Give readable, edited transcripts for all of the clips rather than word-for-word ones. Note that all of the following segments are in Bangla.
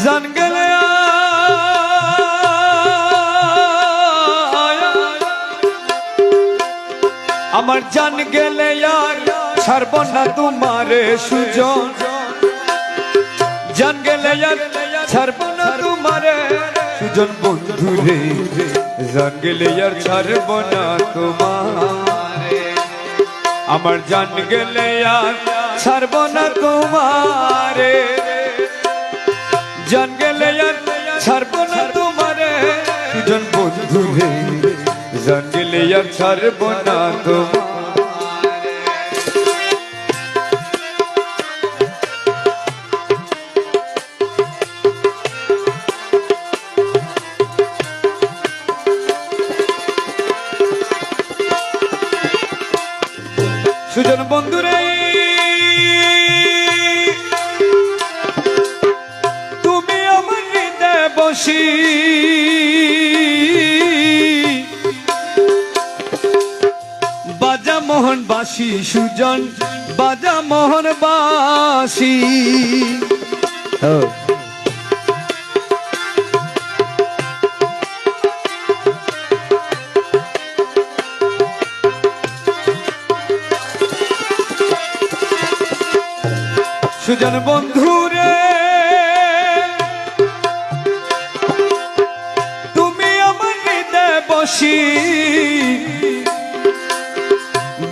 জান গেলে আমার জান গেলে আর ছাড়ব না তোমারে সুজন জান গেলে আর ছাড়ব না তোমারে সুজন বন্ধু রে জান গেলে আর ছাড়ব না তোমারে আমার জান গেলে আর ছাড়ব না তোমারে জান গেলে আর ছাড়ব না তোমারে সুজন বন্ধু রে জান গেলে আর ছাড়ব না তোমারে সুজন বন্ধুরে তুমি আমার হৃদয়ে বসি বাজা মোহন বাসি সুজন বাজা মোহন বাসি সুজন বন্ধুরে তুমি আমার হৃদয়ে বসি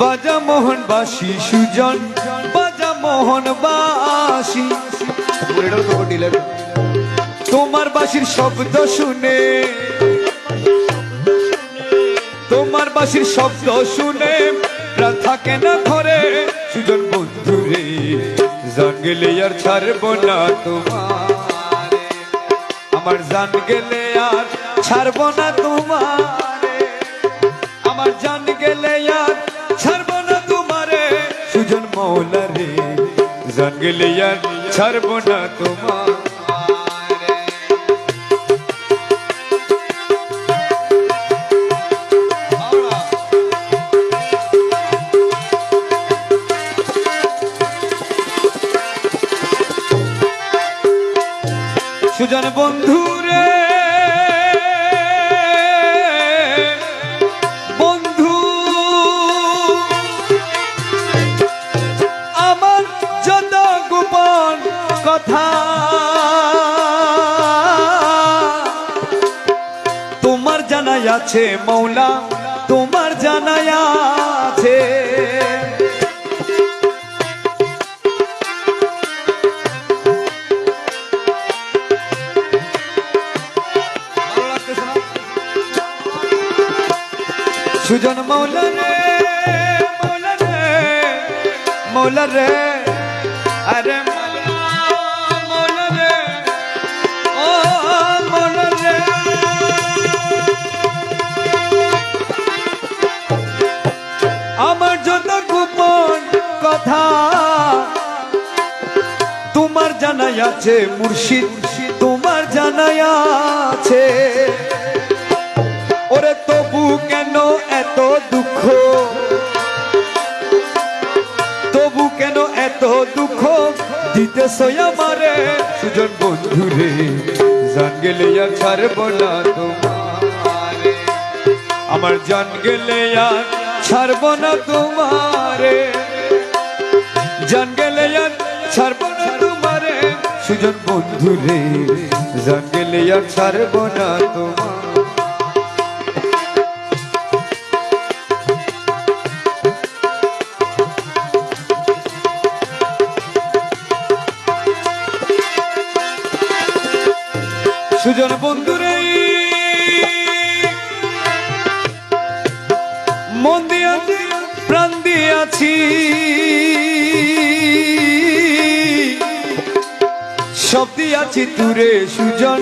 বাজা মোহন বাসি সুজন বাজা মোহন বাসি তোমার বাঁশির শব্দ শুনে তোমার বাঁশির শব্দ শুনে প্রাণ থাকে না ঘরে সুজন বন্ধুরে জান গেলে আর ছাড়ব না তোমারে আমার জান গেলে আর ছাড়ব না তোমারে আমার জান গেলে আর ছাড়ব না তোমারে সুজন মৌলা রে জান গেলে আর ছাড়ব না তোমারে সুজন বন্ধুরে বন্ধু আমার যত গোপন কথা তোমার জানাই আছে মৌলা তোমার জানাই আছে সুজন মৌলা রে মৌলা রে মৌলা রে আরে মৌলা রে ও মৌলা রে আমার যত গোপন কথা তোমার জানাই আছে মুর্শিদ তোমার জানাই আছে ওরে তবু কেন এত দুঃখ তবু কেন এত দুঃখ দিতেছ আমারে সুজন বন্ধুরে জান গেলে আর ছাড়ব না তোমারে আমার জান গেলে আর ছাড়ব না তোমারে জান গেলে আর ছাড়ব না তোমারে সুজন বন্ধুরে জান গেলে আর ছাড়ব না তোমারে সুজন বন্ধুরে মন দিয়াছি প্রাণ দিয়াছি সব দিয়াছি তুরে সুজন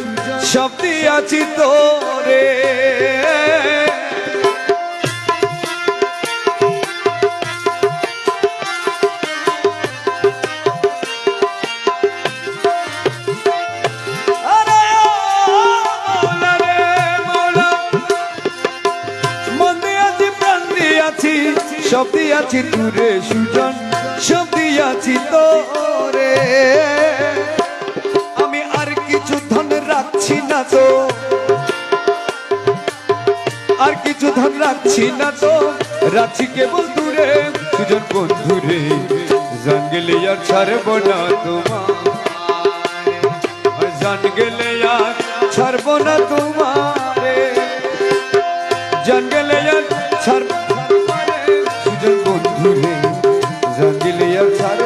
সব দিয়াছি তোরে সব দিয়াছি তুরে সুজন সব দিয়াছি তোরে আমি আর কিছু পাচ্ছি না তো রাখছি কেবল দূরে সুজন বন্ধুরে জান গেলে আর ছাড়ব না তোমার জান গেলে আর ছাড়ব না তোমারে জান গেলে আর ছাড়ব সুজন বন্ধুরে জান গেলে আর ছাড়ব